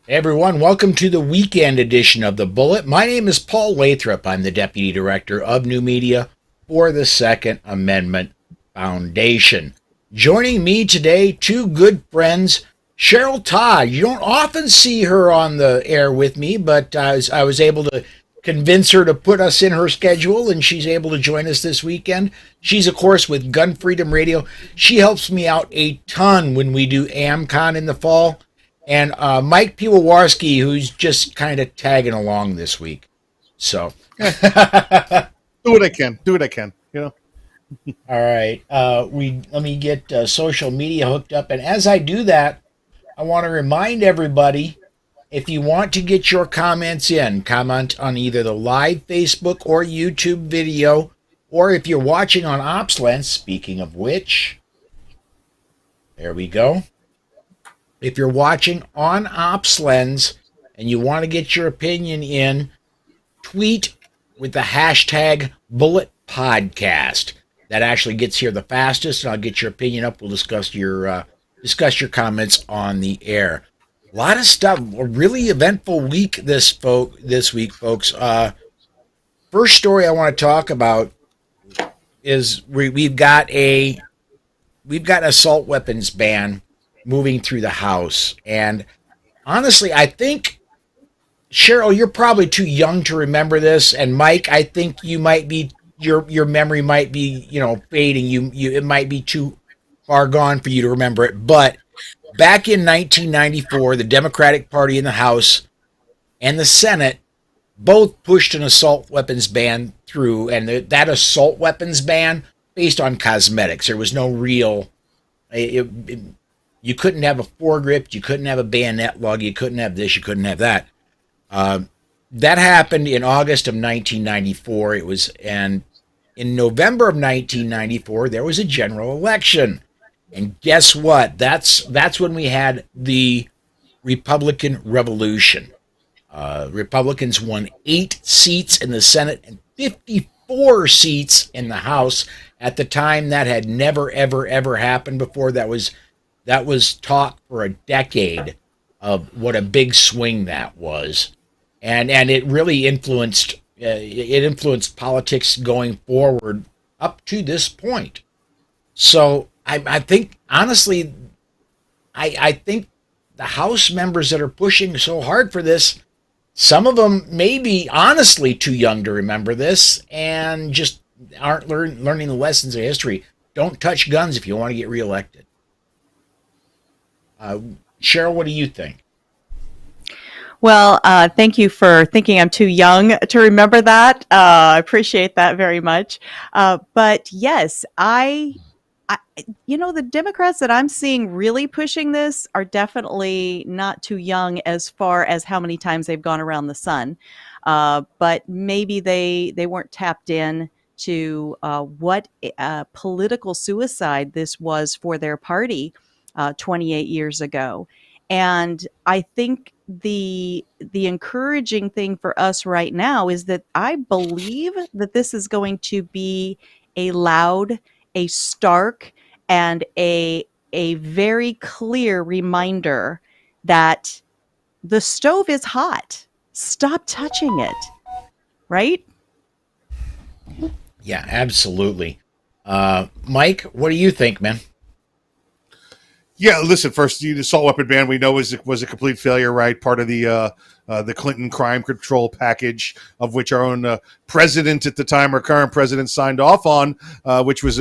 Hey everyone, welcome to the weekend edition of The Bullet. My name is Paul Lathrop. I'm the Deputy Director of New Media for the Second Amendment Foundation. Joining me today, two good friends, Cheryl Todd. You don't often see her on the air with me, but I was able to convince her to put us in her schedule, and she's able to join us this weekend. She's, of course, with Gun Freedom Radio. She helps me out a ton when we do AmCon in the fall, and Mike Piwowarski, who's just kind of tagging along this week. So, Do what I can. Do what I can. You know. all right, we let me get social media hooked up, and as I do that, I want to remind everybody if you want to get your comments in, comment on either the live Facebook or YouTube video, or if you're watching on OpsLens. Speaking of which, there we go. If you're watching on OpsLens and you want to get your opinion in, tweet with the hashtag Bullet Podcast. That actually gets here the fastest, and I'll get your opinion up. We'll discuss your comments on the air. A lot of stuff. A really eventful week this week, folks. First story I want to talk about is we've got an assault weapons ban moving through the House, and honestly, I think Cheryl, you're probably too young to remember this, and Mike, I think you might be your memory might be fading. You it might be too far gone for you to remember it. But back in 1994, the Democratic Party in the House and the Senate both pushed an assault weapons ban through, and that assault weapons ban based on cosmetics. There was no real. You couldn't have a foregrip, you couldn't have a bayonet lug, you couldn't have this, you couldn't have that. That happened in August of 1994. And in November of 1994, there was a general election. And guess what? That's when we had the Republican Revolution. Republicans won 8 seats in the Senate and 54 seats in the House. At the time, that had never, ever, ever happened before. That was talk for a decade of what a big swing that was, and it really influenced politics going forward up to this point. So I think honestly, I think the House members that are pushing so hard for this, some of them may be honestly too young to remember this and just aren't learning the lessons of history. Don't touch guns if you want to get reelected. Cheryl, what do you think? Well, thank you for thinking I'm too young to remember that. I appreciate that very much. But yes, the Democrats that I'm seeing really pushing this are definitely not too young as far as how many times they've gone around the sun. But maybe they weren't tapped in to what political suicide this was for their party 28 years ago. And I think the encouraging thing for us right now is that I believe that this is going to be a loud, a stark, and a very clear reminder that the stove is hot. Stop touching it. Right? Yeah, absolutely. Mike, what do you think, man? Yeah. Listen. First, the assault weapon ban we know was a complete failure. Right. Part of the Clinton crime control package, of which our own president at the time, our current president, signed off on, which was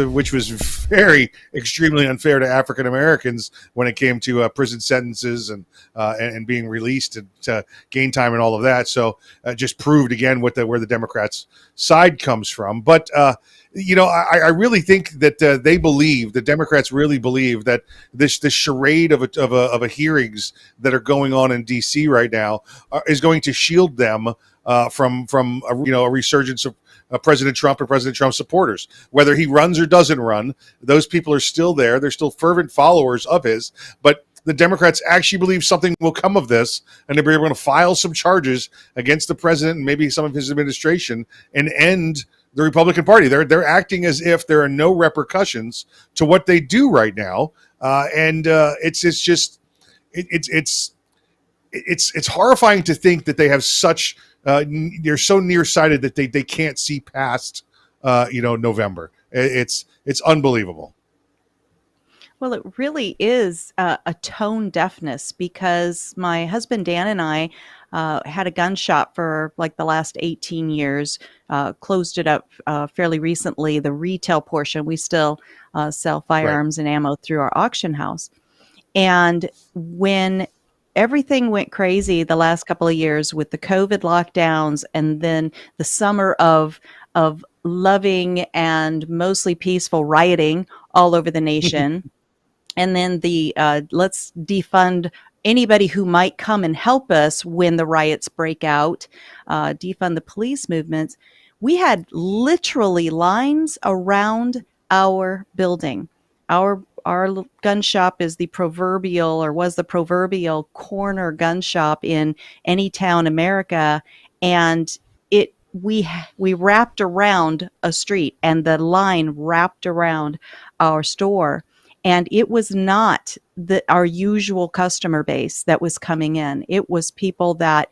very extremely unfair to African Americans when it came to prison sentences and being released to gain time and all of that. So just proved again where the Democrats' side comes from. But I really think that the Democrats really believe that this charade of a hearings that are going on in D.C. right now is going to shield them from a resurgence of President Trump and President Trump supporters. Whether he runs or doesn't run, those people are still there. They're still fervent followers of his. But the Democrats actually believe something will come of this, and they're going to file some charges against the president and maybe some of his administration and end the Republican Party. They're acting as if there are no repercussions to what they do right now, and it's it's horrifying to think that they have such they're so nearsighted that they can't see past November. It's unbelievable. Well, it really is a tone deafness, because my husband Dan and I had a gun shop for like the last 18 years, closed it up fairly recently. The retail portion, we still sell Right. firearms and ammo through our auction house. And when everything went crazy the last couple of years with the COVID lockdowns, and then the summer of loving and mostly peaceful rioting all over the nation, and then the let's defund anybody who might come and help us when the riots break out, defund the police movements, we had literally lines around our building. Our gun shop is the proverbial, or was the proverbial, corner gun shop in any town America, and we wrapped around a street, and the line wrapped around our store, and it was not our usual customer base that was coming in. It was people that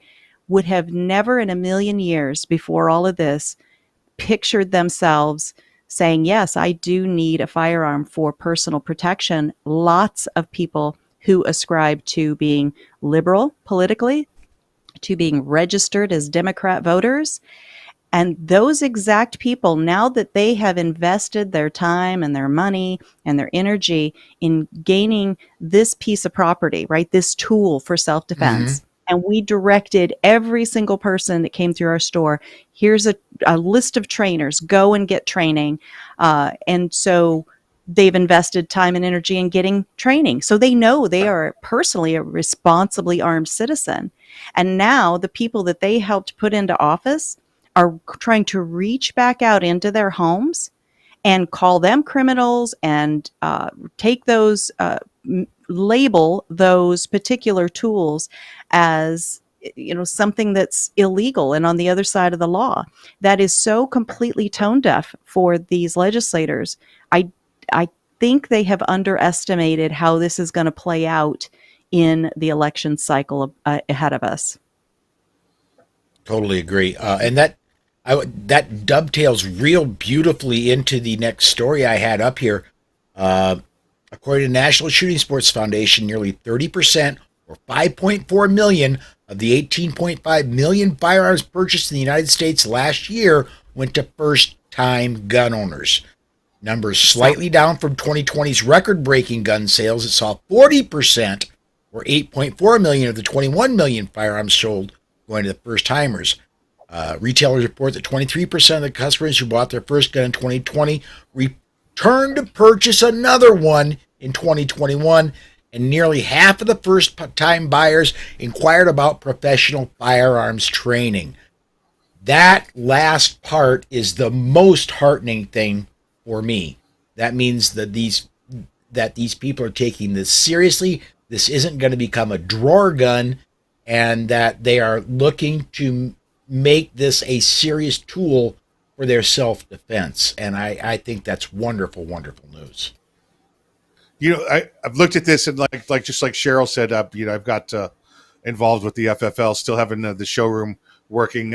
would have never in a million years before all of this pictured themselves saying, yes, I do need a firearm for personal protection. Lots of people who ascribe to being liberal politically, to being registered as Democrat voters. And those exact people, now that they have invested their time and their money and their energy in gaining this piece of property, right, this tool for self-defense, Mm-hmm. and we directed every single person that came through our store, here's a list of trainers, go and get training. And so they've invested time and energy in getting training. So they know they are personally a responsibly armed citizen. And now the people that they helped put into office are trying to reach back out into their homes and call them criminals, and take those, label those particular tools as something that's illegal and on the other side of the law. That is so completely tone deaf for these legislators. I think they have underestimated how this is going to play out in the election cycle ahead of us. Totally agree. And that dovetails real beautifully into the next story I had up here. According to National Shooting Sports Foundation, nearly 30%, or 5.4 million, of the 18.5 million firearms purchased in the United States last year went to first-time gun owners. Numbers slightly down from 2020's record-breaking gun sales. It saw 40%, or 8.4 million, of the 21 million firearms sold going to the first-timers. Retailers report that 23% of the customers who bought their first gun in 2020 returned to purchase another one in 2021, and nearly half of the first-time buyers inquired about professional firearms training. That last part is the most heartening thing for me. That means that these people are taking this seriously. This isn't going to become a drawer gun, and that they are looking to make this a serious tool for their self-defense. And I think that's wonderful, wonderful news. I've looked at this, and like just like Cheryl said, I've got involved with the FFL, still having the showroom working.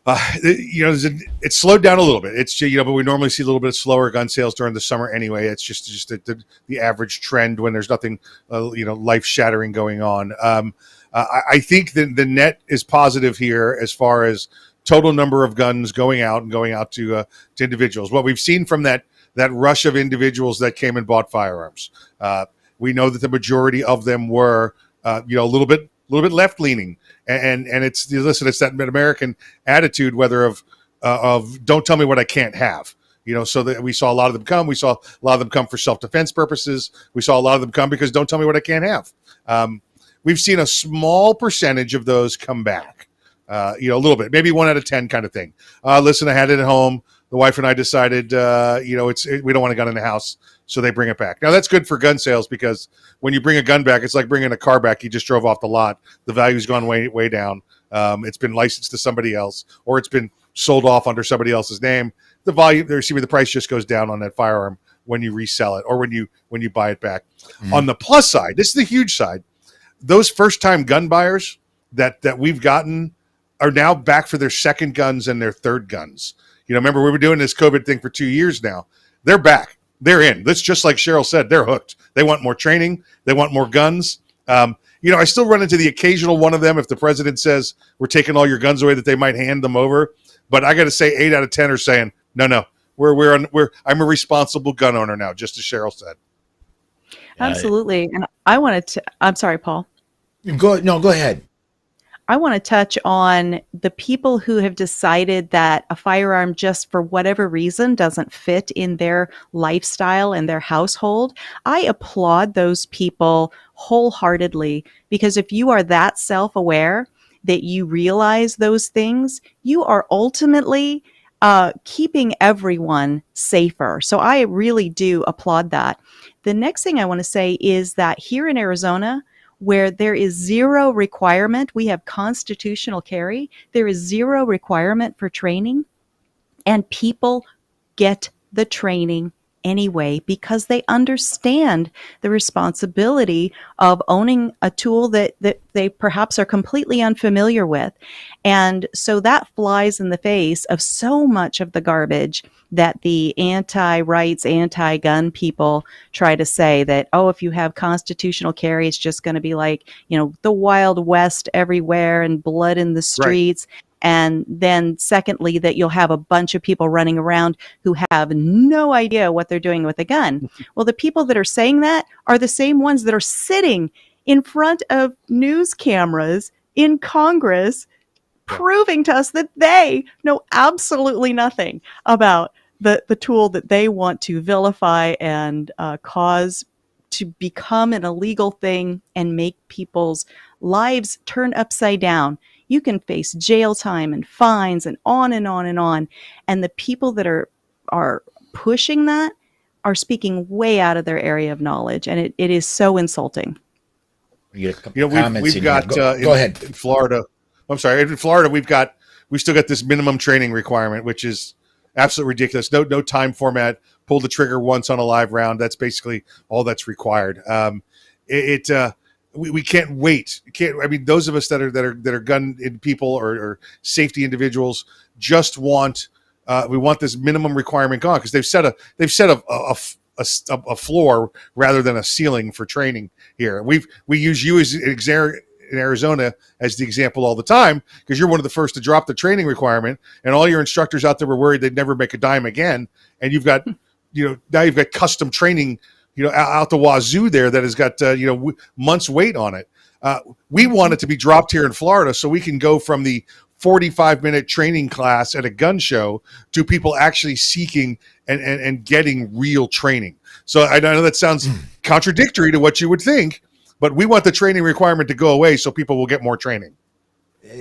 It's slowed down a little bit. It's but we normally see a little bit of slower gun sales during the summer anyway. It's just the average trend when there's nothing life shattering going on. I think the net is positive here as far as total number of guns going out to individuals. What we've seen from that rush of individuals that came and bought firearms, we know that the majority of them were a little bit left leaning, and it's that American attitude, whether of don't tell me what I can't have. So that we saw a lot of them come. We saw a lot of them come for self-defense purposes. We saw a lot of them come because don't tell me what I can't have. We've seen a small percentage of those come back, a little bit, maybe 1 out of 10 kind of thing. Listen, I had it at home. The wife and I decided, we don't want a gun in the house, so they bring it back. Now, that's good for gun sales, because when you bring a gun back, it's like bringing a car back you just drove off the lot. The value's gone way, way down. It's been licensed to somebody else, or it's been sold off under somebody else's name. The price just goes down on that firearm when you resell it, or when you buy it back. Mm-hmm. On the plus side, this is the huge side. those first time gun buyers that we've gotten are now back for their second guns and their third guns. Remember we were doing this COVID thing for 2 years now. They're back. They're in. That's just like Cheryl said. They're hooked. They want more training. They want more guns. I still run into the occasional one of them if the president says we're taking all your guns away that they might hand them over. But I got to say, 8 out of 10 are saying no. I'm a responsible gun owner now, just as Cheryl said. Absolutely. And I wanted to, I'm sorry, Paul. Go ahead. I want to touch on the people who have decided that a firearm just for whatever reason doesn't fit in their lifestyle and their household. I applaud those people wholeheartedly, because if you are that self-aware that you realize those things, you are ultimately keeping everyone safer. So I really do applaud that. The next thing I want to say is that here in Arizona, where there is zero requirement, we have constitutional carry, there is zero requirement for training, and people get the training anyway because they understand the responsibility of owning a tool that they perhaps are completely unfamiliar with. And so that flies in the face of so much of the garbage that the anti-rights, anti-gun people try to say that, oh, if you have constitutional carry, it's just going to be like, the Wild West everywhere and blood in the streets. Right. And then secondly, that you'll have a bunch of people running around who have no idea what they're doing with a gun. Well, the people that are saying that are the same ones that are sitting in front of news cameras in Congress, proving to us that they know absolutely nothing about the tool that they want to vilify and cause to become an illegal thing and make people's lives turn upside down. You can face jail time and fines and on and on and on. And the people that are pushing that are speaking way out of their area of knowledge. And it is so insulting. We've got go ahead. In Florida. I'm sorry. In Florida, we still got this minimum training requirement, which is absolutely ridiculous. No time format. Pull the trigger once on a live round. That's basically all that's required. We can't wait. Those of us that are gun people or safety individuals just want we want this minimum requirement gone because they've set a floor rather than a ceiling for training here. We use you as in Arizona as the example all the time because you're one of the first to drop the training requirement, and all your instructors out there were worried they'd never make a dime again. And you've got now you've got custom training out the wazoo there that has got months weight on it. We want it to be dropped here in Florida so we can go from the 45-minute training class at a gun show to people actually seeking and getting real training. So I know that sounds contradictory to what you would think, but we want the training requirement to go away so people will get more training.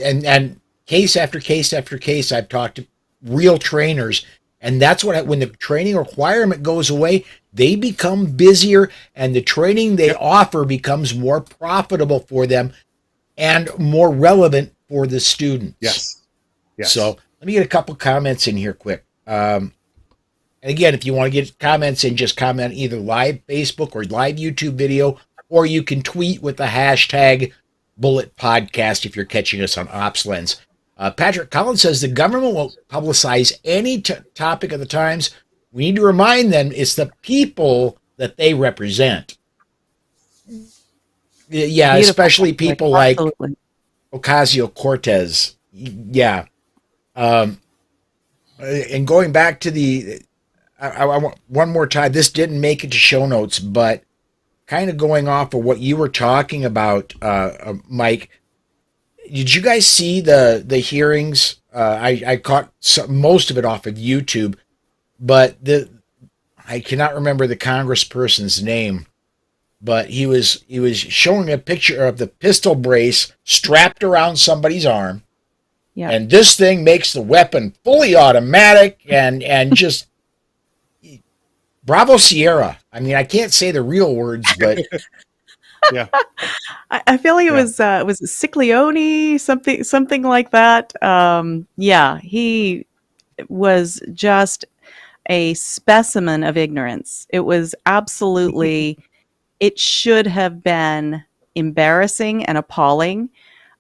And case after case after case, I've talked to real trainers, and that's when the training requirement goes away, they become busier, and the training they offer becomes more profitable for them and more relevant for the students. Yes. So let me get a couple comments in here quick. And again, if you want to get comments in, just comment either live Facebook or live YouTube video, or you can tweet with the hashtag Bullet Podcast if you're catching us on OpsLens. Patrick Collins says the government will publicize any topic of the times. We need to remind them it's the people that they represent. Yeah, beautiful. Especially people like Ocasio-Cortez. Yeah. And going back to I want one more time, this didn't make it to show notes, but kind of going off of what you were talking about, Mike, did you guys see the hearings? I caught most of it off of YouTube, but I cannot remember the congressperson's name, but he was showing a picture of the pistol brace strapped around somebody's arm. Yeah. And this thing makes the weapon fully automatic and just bravo Sierra. I mean, I can't say the real words, but yeah. I feel like it was Ciclione, something like that. Yeah, he was just a specimen of ignorance. It was absolutely, it should have been embarrassing and appalling.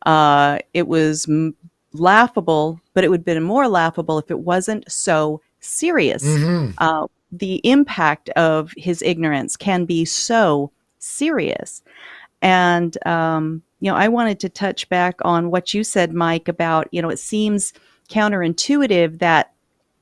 It was laughable, but it would have been more laughable if it wasn't so serious. Mm-hmm. The impact of his ignorance can be so serious. And, I wanted to touch back on what you said, Mike, about, it seems counterintuitive that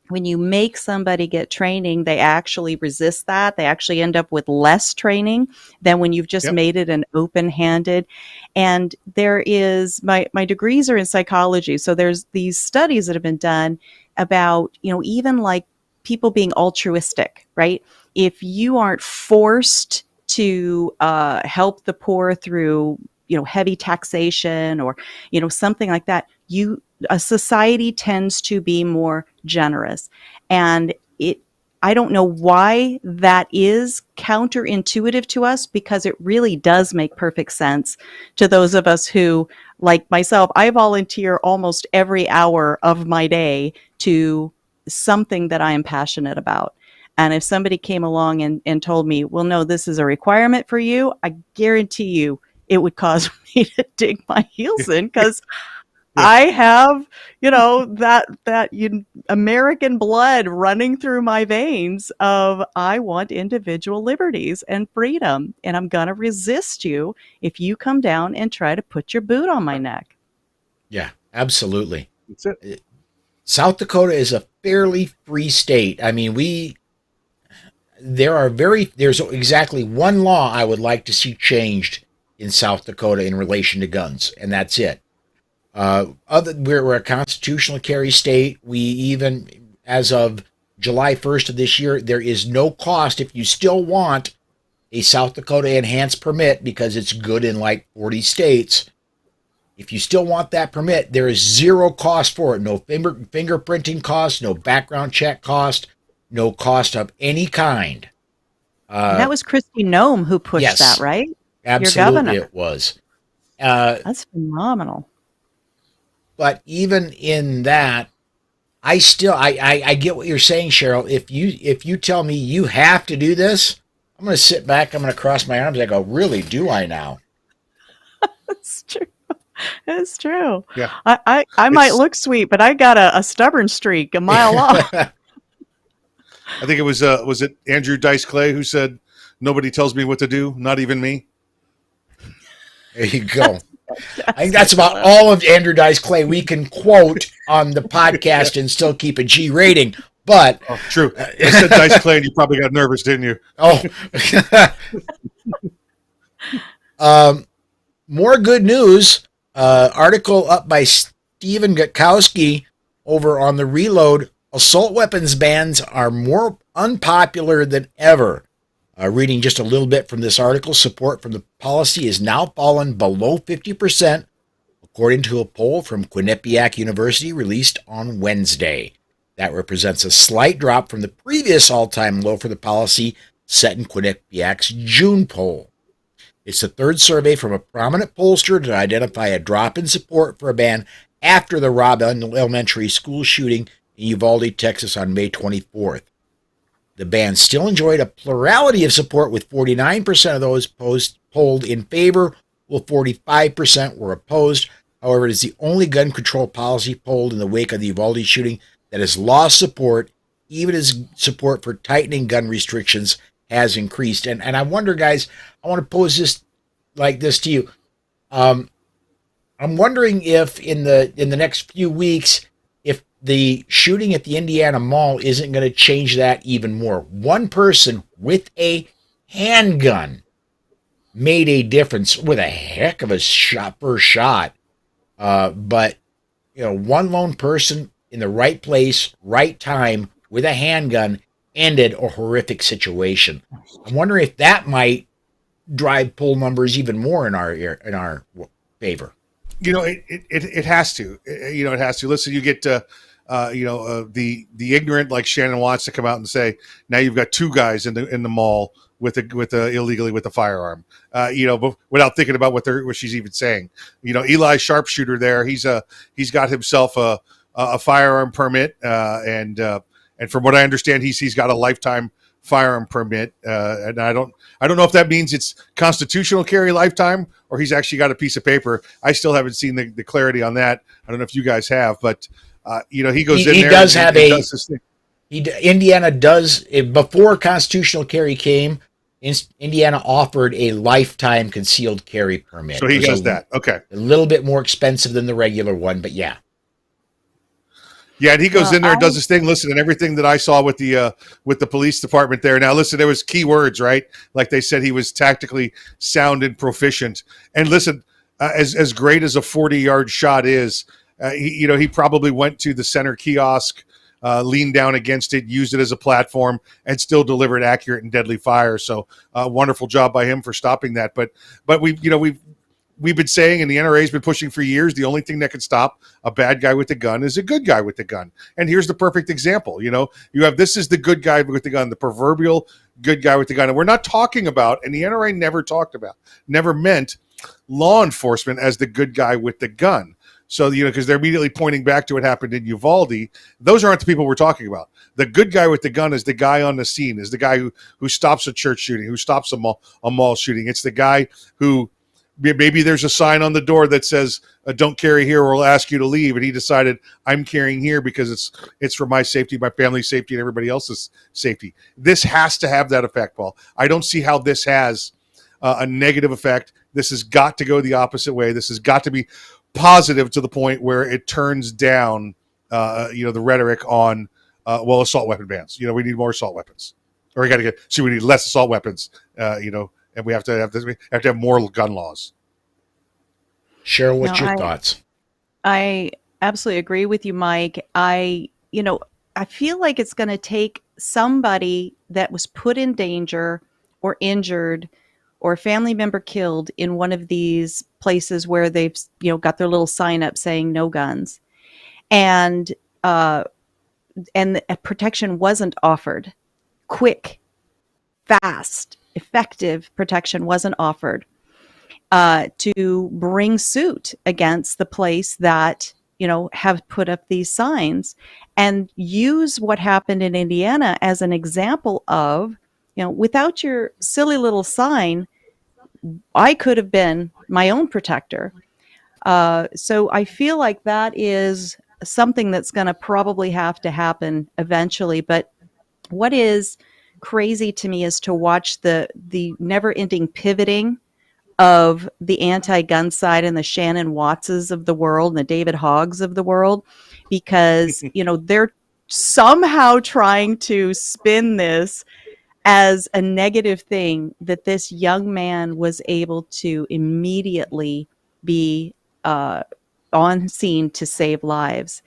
when you make somebody get training, they actually resist that. They actually end up with less training than when you've just made it an open-handed. And there is, my degrees are in psychology. So there's these studies that have been done about, even like people being altruistic, right? If you aren't forced to help the poor through, heavy taxation or, something like that, a society tends to be more generous. And I don't know why that is counterintuitive to us, because it really does make perfect sense to those of us who, like myself, I volunteer almost every hour of my day to something that I am passionate about. And if somebody came along and told me, well, no, this is a requirement for you, I guarantee you it would cause me to dig my heels in, because I have, that American blood running through my veins of, I want individual liberties and freedom, and I'm going to resist you if you come down and try to put your boot on my neck. Yeah, absolutely. That's it. South Dakota is a fairly free state. I mean, there's exactly one law I would like to see changed in South Dakota in relation to guns, and that's it. We're a constitutional carry state. We even, as of July 1st of this year, there is no cost if you still want a South Dakota enhanced permit, because it's good in like 40 states. If you still want that permit, there is zero cost for it. No fingerprinting cost, no background check cost, no cost of any kind. And that was Kristi Noem who pushed that, right? Absolutely, Your governor. it was. That's phenomenal. But even in that, I get what you're saying, Cheryl. If you tell me you have to do this, I'm going to sit back. I'm going to cross my arms. I go, really? Do I now? That's true. It's true. Yeah. I might look sweet, but I got a stubborn streak a mile long. I think it was it Andrew Dice Clay who said, "Nobody tells me what to do, not even me." There you go. I think that's about all of Andrew Dice Clay we can quote on the podcast and still keep a G rating. But true. I said Dice Clay, and you probably got nervous, didn't you? More good news. Article up by Stephen Gutkowski over on the Reload. Assault weapons bans are more unpopular than ever. Reading just a little bit from this article, support for the policy has now fallen below 50%, according to a poll from Quinnipiac University released on Wednesday. That represents a slight drop from the previous all-time low for the policy set in Quinnipiac's June poll. It's the third survey from a prominent pollster to identify a drop in support for a ban after the Robb Elementary School shooting in Uvalde, Texas on May 24th. The ban still enjoyed a plurality of support, with 49% of those polled in favor, while 45% were opposed. However, it is the only gun control policy polled in the wake of the Uvalde shooting that has lost support, even as support for tightening gun restrictions has increased. And I wonder, guys, I want to pose this like this to you. I'm wondering if in the next few weeks, if the shooting at the Indiana Mall isn't going to change that even more. One person with a handgun made a difference with a heck of a first shot. But one lone person in the right place, right time with a handgun ended a horrific situation. I'm wondering if that might drive poll numbers even more in our favor. It has to. It has to. Listen, you get the ignorant like Shannon wants to come out and say, now you've got two guys in the mall with illegally with a firearm. But without thinking about what she's even saying. Eli Sharpshooter there. He's got himself a firearm permit, and from what I understand, he's got a lifetime firearm permit, and I don't know if that means it's constitutional carry lifetime or he's actually got a piece of paper. I still haven't seen the clarity on that. I don't know if you guys have, but he goes in He there does and have does this thing. Indiana does, before constitutional carry came, Indiana offered a lifetime concealed carry permit. So It he was has that. Okay. a little bit more expensive than the regular one, but yeah. Yeah, and he goes Well, in there and does his thing. Listen, and everything that I saw with the police department there. Now, listen, there was key words, right? Like they said, he was tactically sound and proficient. And listen, as great as a 40-yard shot is, he probably went to the center kiosk, leaned down against it, used it as a platform, and still delivered accurate and deadly fire. So, wonderful job by him for stopping that. But we've been saying, and the NRA's been pushing for years, the only thing that can stop a bad guy with a gun is a good guy with the gun. And here's the perfect example. This is the good guy with the gun, the proverbial good guy with the gun. And we're not talking about, and the NRA never meant law enforcement as the good guy with the gun. So, because they're immediately pointing back to what happened in Uvalde. Those aren't the people we're talking about. The good guy with the gun is the guy on the scene, is the guy who stops a church shooting, who stops a mall shooting. It's the guy who, maybe there's a sign on the door that says, don't carry here or we'll ask you to leave. And he decided, I'm carrying here because it's for my safety, my family's safety, and everybody else's safety. This has to have that effect, Paul. I don't see how this has a negative effect. This has got to go the opposite way. This has got to be positive to the point where it turns down, the rhetoric on, assault weapon bans. We need more assault weapons. Or we need less assault weapons, and we have to have more gun laws. Cheryl, what's your thoughts? I absolutely agree with you, Mike. I feel like it's going to take somebody that was put in danger or injured or a family member killed in one of these places where they've, got their little sign up saying no guns, and protection wasn't offered. Quick, fast, effective protection wasn't offered, to bring suit against the place that, have put up these signs, and use what happened in Indiana as an example of, without your silly little sign, I could have been my own protector. So I feel like that is something that's going to probably have to happen eventually. But what is crazy to me is to watch the never-ending pivoting of the anti-gun side and the Shannon Wattses of the world and the David Hoggs of the world, because they're somehow trying to spin this as a negative thing, that this young man was able to immediately be on scene to save lives.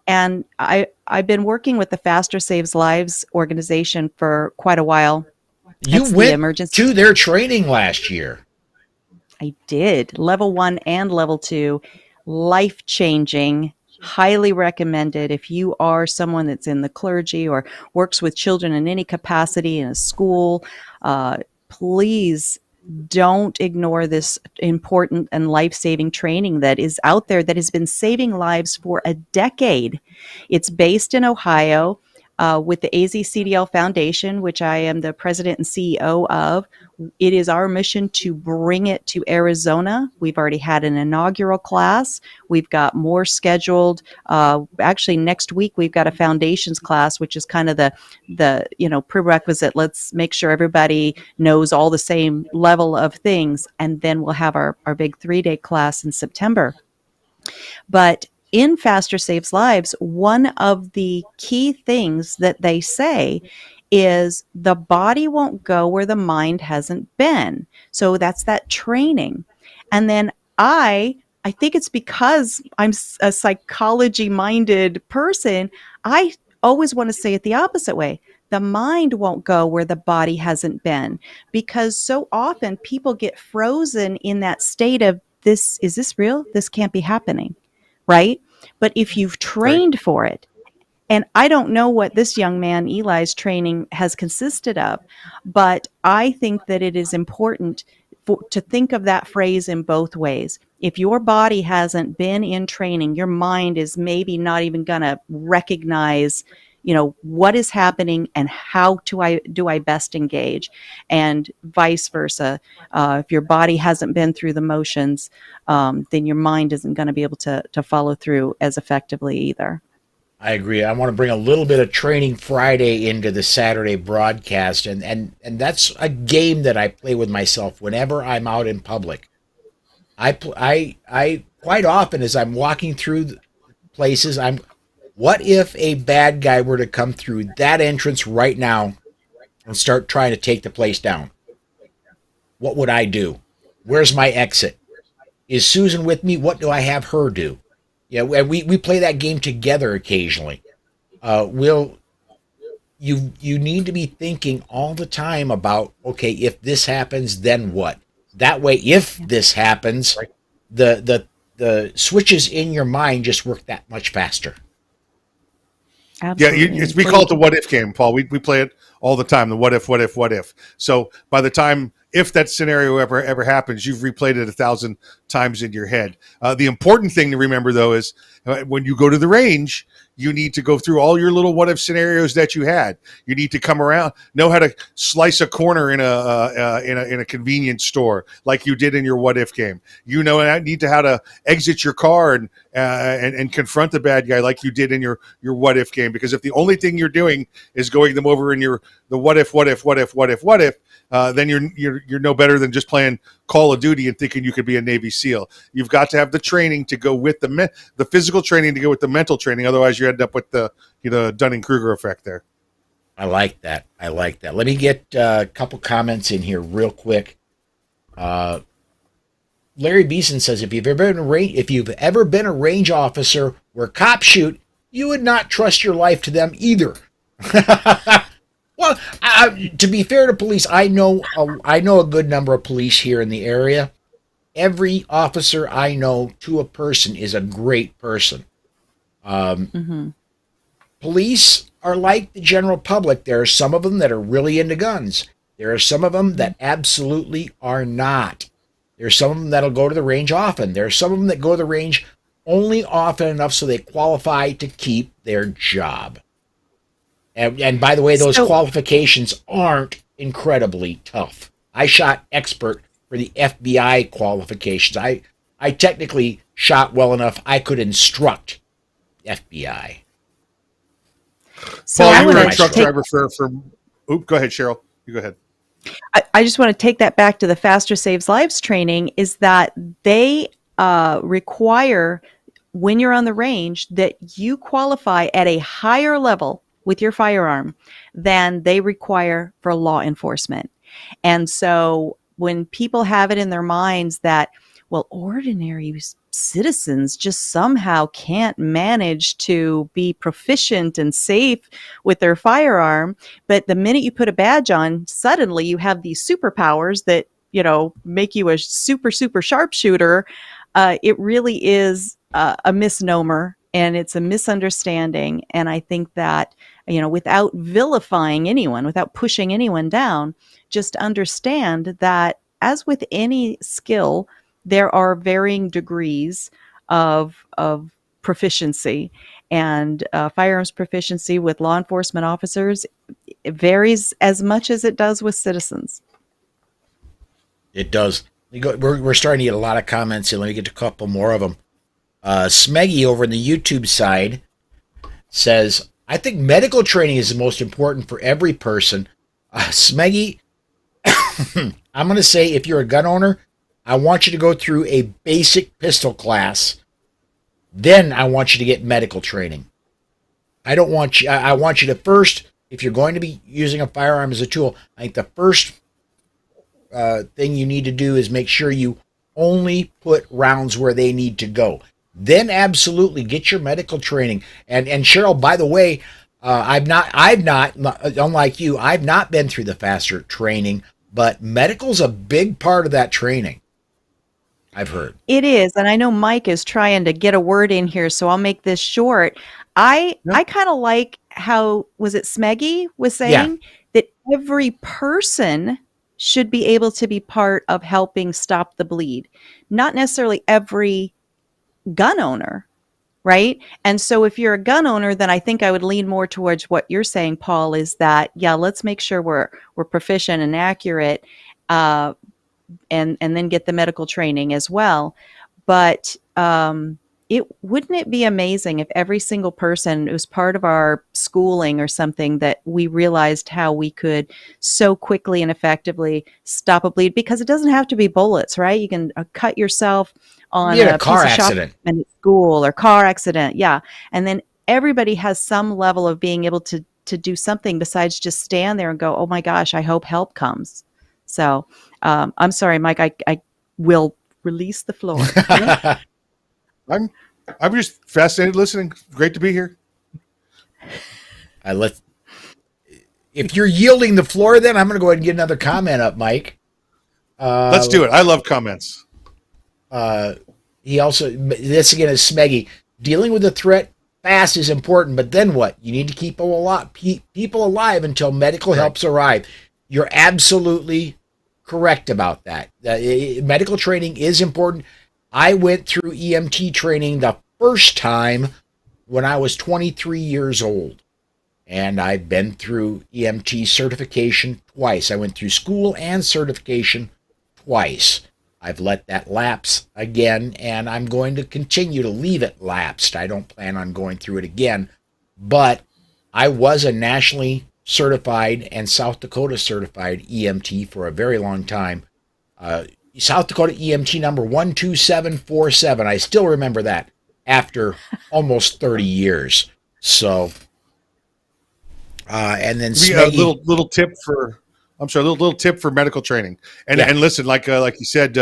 And I've been working with the Faster Saves Lives organization for quite a while. You went to their training last year. I did. Level 1 and level 2, life-changing, highly recommended. If you are someone that's in the clergy or works with children in any capacity in a school, please don't ignore this important and life-saving training that is out there that has been saving lives for a decade. It's based in Ohio with the AZCDL Foundation, which I am the president and CEO of. It is our mission to bring it to Arizona. We've already had an inaugural class. We've got more scheduled. Actually, next week we've got a foundations class, which is kind of the prerequisite. Let's make sure everybody knows all the same level of things, and then we'll have our big 3-day class in September. But in Faster Saves Lives, one of the key things that they say is the body won't go where the mind hasn't been. So that's that training. And then I think it's because I'm a psychology-minded person, I always want to say it the opposite way. The mind won't go where the body hasn't been, because so often people get frozen in that state of, is this real? This can't be happening, right? But if you've trained for it, and I don't know what this young man, Eli's training has consisted of, but I think that it is important to think of that phrase in both ways. If your body hasn't been in training, your mind is maybe not even going to recognize what is happening and how do I best engage, and vice versa. If your body hasn't been through the motions, then your mind isn't going to be able to follow through as effectively either. I agree. I want to bring a little bit of Training Friday into the Saturday broadcast, and that's a game that I play with myself whenever I'm out in public. I quite often, as I'm walking through places, what if a bad guy were to come through that entrance right now and start trying to take the place down? What would I do? Where's my exit? Is Susan with me? What do I have her do? Yeah, and we play that game together occasionally. Will you need to be thinking all the time about, okay, if this happens, then what? That way, if this happens, the switches in your mind just work that much faster. Absolutely. Yeah, we call it the what if game, Paul. We play it all the time. The what if, what if, what if. So by the time, if that scenario ever happens, you've replayed it 1,000 times in your head. The important thing to remember, though, is when you go to the range, you need to go through all your little what if scenarios that you had. You need to come around, know how to slice a corner in a convenience store like you did in your what if game. You need to how to exit your car and confront the bad guy like you did in your what if game. Because if the only thing you're doing is going them over in the what if, then you're no better than just playing Call of Duty and thinking you could be a Navy SEAL. You've got to have the training to go with the physical training to go with the mental training. Otherwise, you end up with the Dunning-Kruger effect there. I like that. Let me get a couple comments in here real quick. Larry Beeson says, if you've ever been a range officer where cops shoot, you would not trust your life to them either. Well, to be fair to police, I know a good number of police here in the area. Every officer I know to a person is a great person. Police are like the general public. There are some of them that are really into guns. There are some of them that absolutely are not. There are some of them that'll go to the range often. There are some of them that go to the range only often enough so they qualify to keep their job. And by the way, those qualifications aren't incredibly tough. I shot expert for the FBI qualifications. I technically shot well enough I could instruct FBI. So Paul, you were a truck driver for. Go ahead, Cheryl. You go ahead. I just want to take that back to the Faster Saves Lives training, is that they require, when you're on the range, that you qualify at a higher level with your firearm than they require for law enforcement. And so when people have it in their minds that, well, ordinary citizens just somehow can't manage to be proficient and safe with their firearm, but the minute you put a badge on, suddenly you have these superpowers that, make you a super, super sharpshooter. It really is a misnomer, and it's a misunderstanding. And I think that, without vilifying anyone, without pushing anyone down, just understand that, as with any skill, there are varying degrees of proficiency, and firearms proficiency with law enforcement officers, it varies as much as it does with citizens. It does. We're starting to get a lot of comments here. Let me get a couple more of them. Smeggy over in the YouTube side says, I think medical training is the most important for every person. Smeggy, I'm going to say, if you're a gun owner, I want you to go through a basic pistol class. Then I want you to get medical training. I want you to first, if you're going to be using a firearm as a tool, I think the first thing you need to do is make sure you only put rounds where they need to go. Then absolutely get your medical training. And Cheryl, by the way, I've not, unlike you, I've not been through the faster training, but medical's a big part of that training, I've heard. It is. And I know Mike is trying to get a word in here, so I'll make this short. I kind of like how, was it Smeggy was saying that every person should be able to be part of helping stop the bleed. Not necessarily every gun owner, right? And so if you're a gun owner, then I think I would lean more towards what you're saying, Paul, is that, yeah, let's make sure we're proficient and accurate, uh, and then get the medical training as well. But it wouldn't it be amazing if every single person, it was part of our schooling or something, that we realized how we could so quickly and effectively stop a bleed, because it doesn't have to be bullets, right? You can cut yourself on You had a a piece car of shop accident. in school, or car accident, yeah. And then everybody has some level of being able to do something besides just stand there and go, oh my gosh, I hope help comes. So I'm sorry, Mike, I will release the floor. I'm I'm just fascinated listening. Great to be here. I let If you're yielding the floor, then I'm going to go ahead and get another comment up, Mike. Let's do it. I love comments. Uh, he also, this again is Smeggy. Dealing with the threat fast is important, but then what? You need to keep people alive until medical helps arrive. You're absolutely correct about that. Medical training is important. I went through EMT training the first time when I was 23 years old. And I've been through EMT certification twice. I went through school and certification twice. I've let that lapse again, and I'm going to continue to leave it lapsed. I don't plan on going through it again. But I was a nationally certified and South Dakota certified EMT for a very long time. South Dakota EMT number 12747. I still remember that after almost 30 years. So, and then Give me a Smeggy, little tip for. I'm sorry, little tip for medical training. And Yeah. and listen, like you said,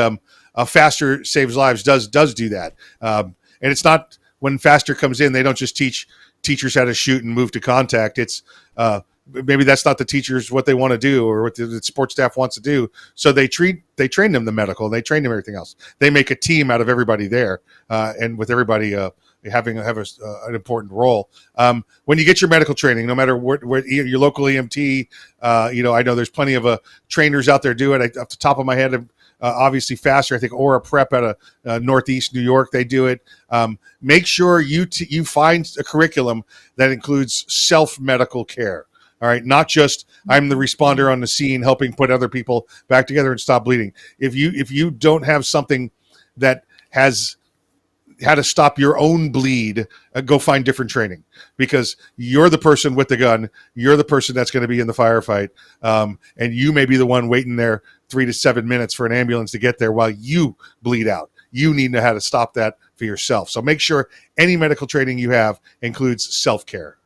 faster saves lives does do that. And it's not when faster comes in, they don't just teach teachers how to shoot and move to contact. It's maybe that's not the teachers what they want to do or what the sports staff wants to do. So they train them the medical, they train them everything else. They make a team out of everybody there, and with everybody having an important role. When you get your medical training, no matter where your local EMT, I know there's plenty of trainers out there do it. Off the top of my head, obviously faster. I think Aura Prep out of Northeast New York, they do it. Make sure you find a curriculum that includes self-medical care. All right, not just I'm the responder on the scene helping put other people back together and stop bleeding. If you don't have something that has how to stop your own bleed, go find different training, because you're the person with the gun. You're the person that's going to be in the firefight. And you may be the one waiting there 3 to 7 minutes for an ambulance to get there while you bleed out. You need to know how to stop that for yourself. So make sure any medical training you have includes self-care.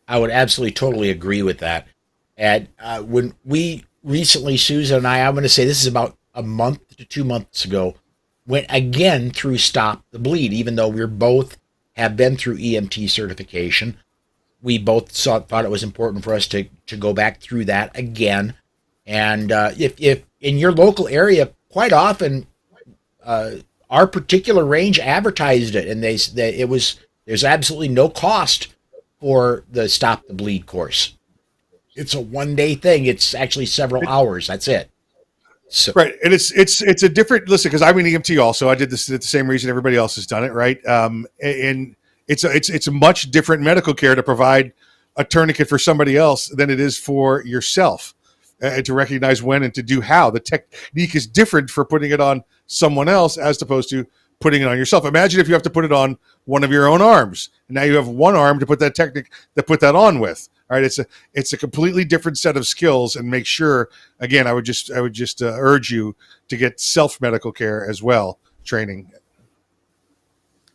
I would absolutely totally agree with that. And when we recently, Susan and I'm going to say this is about a month to 2 months ago, went again through Stop the Bleed, even though we're both have been through EMT certification. We both thought it was important for us to go back through that again. And if in your local area, quite often our particular range advertised it, and there's absolutely no cost for the Stop the Bleed course. It's a 1-day thing. It's actually several hours. That's it. So, right, and it's a different listen, because I'm an EMT also. I did this at the same reason everybody else has done it, right? And it's a much different medical care to provide a tourniquet for somebody else than it is for yourself, and to recognize when and to do how. The technique is different for putting it on someone else as opposed to putting it on yourself. Imagine if you have to put it on one of your own arms, and now you have one arm to put that technique to put that on with. All right, it's a completely different set of skills, and make sure, again, I would just urge you to get self-medical care as well training.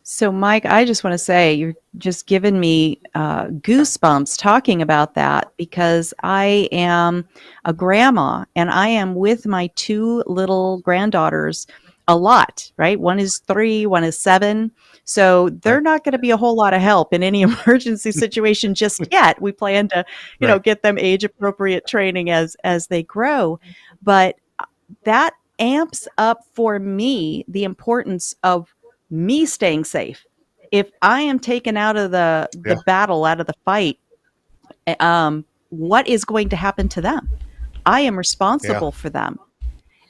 So, Mike, I just want to say you're just giving me goosebumps talking about that, because I am a grandma and I am with my 2 little granddaughters a lot, right? One is 3, one is 7. So they're not going to be a whole lot of help in any emergency situation just yet. We plan to, get them age appropriate training as they grow. But that amps up for me the importance of me staying safe. If I am taken out of the battle, out of the fight, what is going to happen to them? I am responsible for them.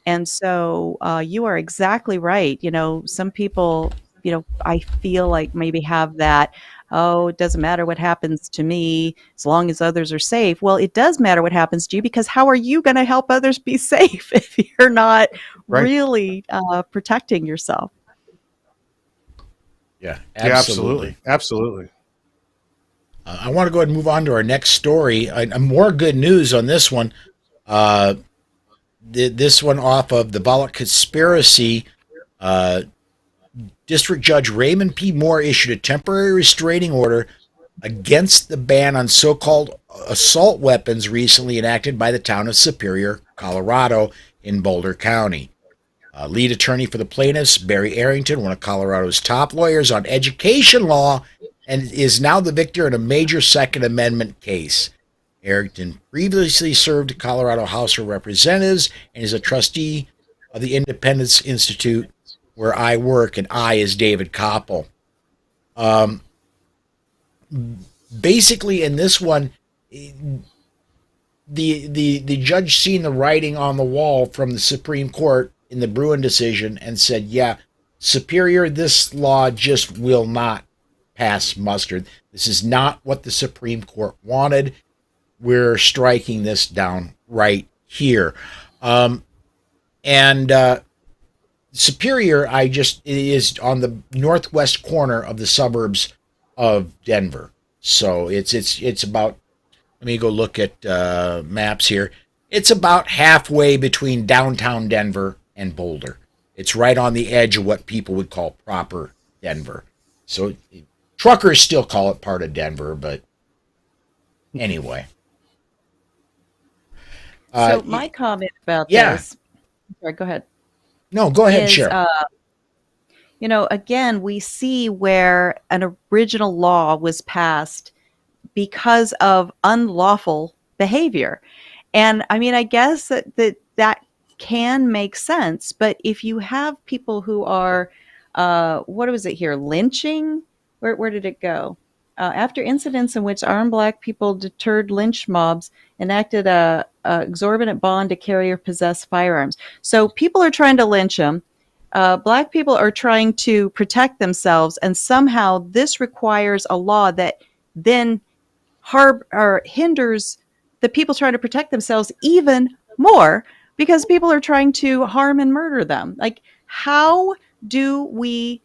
And so you are exactly right. Some people I feel like maybe have that, oh, it doesn't matter what happens to me as long as others are safe. Well, it does matter what happens to you, because how are you going to help others be safe if you're not Right. really protecting yourself? Yeah, Yeah, absolutely. absolutely. Absolutely. I want to go ahead and move on to our next story. More good news on this one. Uh, this one off of the Bollock conspiracy. Uh, District Judge Raymond P. Moore issued a temporary restraining order against the ban on so-called assault weapons recently enacted by the town of Superior, Colorado, in Boulder County. Lead attorney for the plaintiffs, Barry Arrington, one of Colorado's top lawyers on education law, and is now the victor in a major Second Amendment case. Arrington previously served Colorado House of Representatives and is a trustee of the Independence Institute, where I work, and I is David Koppel. Um, Basically, in this one, the judge seen the writing on the wall from the Supreme Court in the Bruin decision and said, yeah, Superior, this law just will not pass muster. This is not what the Supreme Court wanted. We're striking this down right here. And Superior, is on the northwest corner of the suburbs of Denver. So it's about, let me go look at maps here. It's about halfway between downtown Denver and Boulder. It's right on the edge of what people would call proper Denver. So truckers still call it part of Denver, but anyway. So my comment about yeah. this, sorry, go ahead. No, go ahead, is, Cheryl. Again, we see where an original law was passed because of unlawful behavior. And I mean, I guess that can make sense. But if you have people who are, what was it here, lynching? Where did it go? After incidents in which armed Black people deterred lynch mobs, enacted a exorbitant bond to carry or possess firearms. So people are trying to lynch them. Black people are trying to protect themselves, and somehow this requires a law that then hinders the people trying to protect themselves even more, because people are trying to harm and murder them. Like, how do we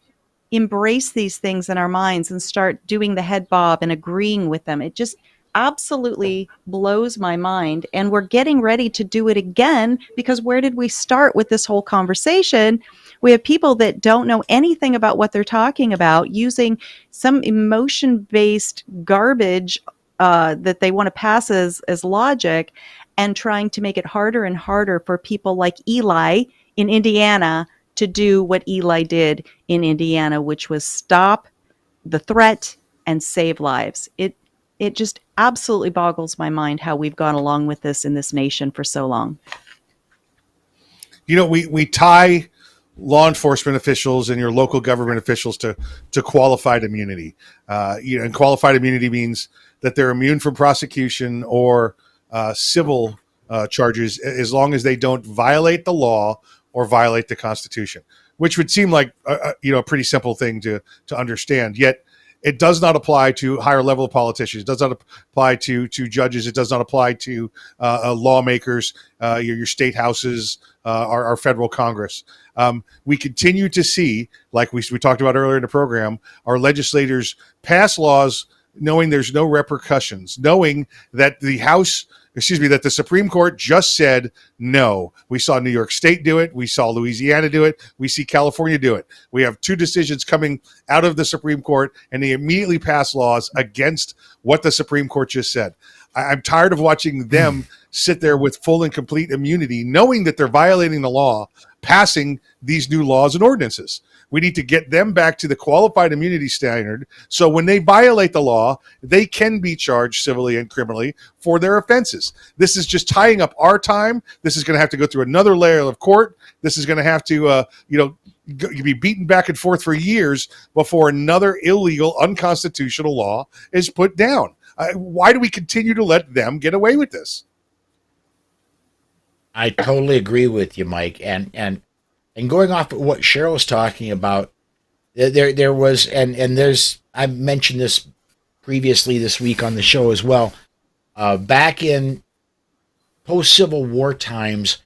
embrace these things in our minds and start doing the head bob and agreeing with them? It just absolutely blows my mind. And we're getting ready to do it again, because where did we start with this whole conversation? We have people that don't know anything about what they're talking about, using some emotion-based garbage that they want to pass as logic, and trying to make it harder and harder for people like Eli in Indiana to do what Eli did in Indiana, which was stop the threat and save lives. It just absolutely boggles my mind how we've gone along with this in this nation for so long. We tie law enforcement officials and your local government officials to qualified immunity. And qualified immunity means that they're immune from prosecution or civil charges, as long as they don't violate the law or violate the Constitution, which would seem like a pretty simple thing to understand. Yet it does not apply to higher level politicians. It does not apply to judges. It does not apply to lawmakers, your state houses, our federal Congress. We continue to see, like we talked about earlier in the program, our legislators pass laws knowing there's no repercussions, knowing that that the Supreme Court just said no. We saw New York State do it. We saw Louisiana do it. We see California do it. We have two decisions coming out of the Supreme Court, and they immediately pass laws against what the Supreme Court just said. I'm tired of watching them sit there with full and complete immunity, knowing that they're violating the law, passing these new laws and ordinances. We need to get them back to the qualified immunity standard, so when they violate the law, they can be charged civilly and criminally for their offenses. This is just tying up our time. This is going to have to go through another layer of court. This is going to have to, be beaten back and forth for years before another illegal, unconstitutional law is put down. Why do we continue to let them get away with this? I totally agree with you, Mike. And going off of what Cheryl was talking about, There was, and there's, I mentioned this previously this week on the show as well. Back in post Civil War times,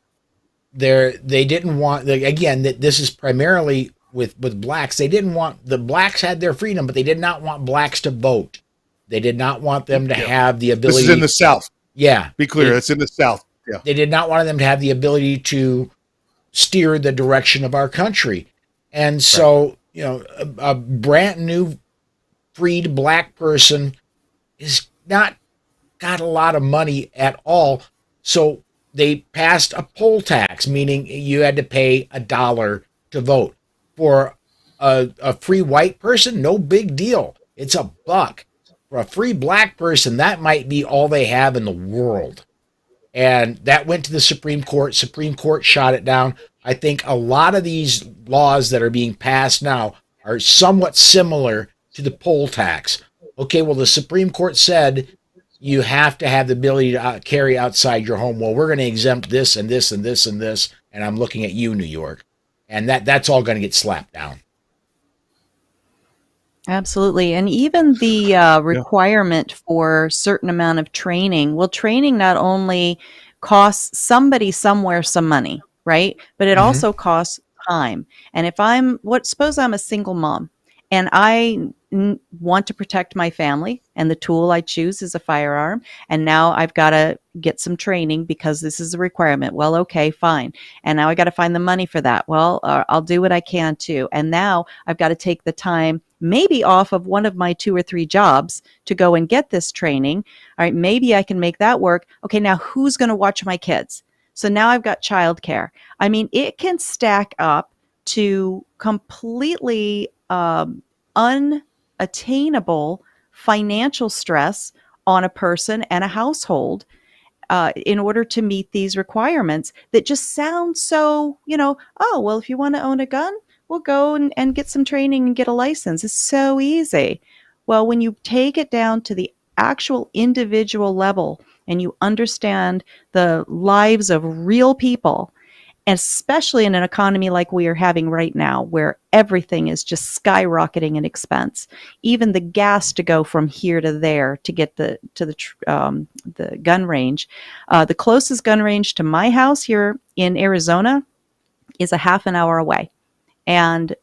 they didn't want, again, that this is primarily with blacks. They didn't want, the blacks had their freedom, but they did not want blacks to vote. They did not want them to Yeah. have the This is ability. in the South. Yeah, Be clear, it's in the South. Yeah. they did not want them to have the ability to steer the direction of our country. And Right. so, a brand new freed black person is not got a lot of money at all. So they passed a poll tax, meaning you had to pay $1 to vote. For a free white person, no big deal. It's $1. For a free black person, that might be all they have in the world. And that went to the Supreme Court. Supreme Court shot it down. I think a lot of these laws that are being passed now are somewhat similar to the poll tax. Okay, well, the Supreme Court said you have to have the ability to carry outside your home. Well, we're going to exempt this and this and this and this, and I'm looking at you, New York. And that's all going to get slapped down. Absolutely. And even the requirement for certain amount of training. Well, training not only costs somebody somewhere some money, right? But it Mm-hmm. also costs time. And if suppose I'm a single mom and want to protect my family and the tool I choose is a firearm. And now I've got to get some training because this is a requirement. Well, okay, fine. And now I got to find the money for that. Well, I'll do what I can too. And now I've got to take the time maybe off of one of my 2 or 3 jobs to go and get this training. All right, maybe I can make that work. Okay, now who's going to watch my kids? So now I've got childcare. I mean, it can stack up to completely unattainable financial stress on a person and a household in order to meet these requirements that just sound so, oh, well, if you want to own a gun, we'll go and get some training and get a license. It's so easy. Well, when you take it down to the actual individual level and you understand the lives of real people, especially in an economy like we are having right now, where everything is just skyrocketing in expense. Even the gas to go from here to there to get the gun range. The closest gun range to my house here in Arizona is a half an hour away, and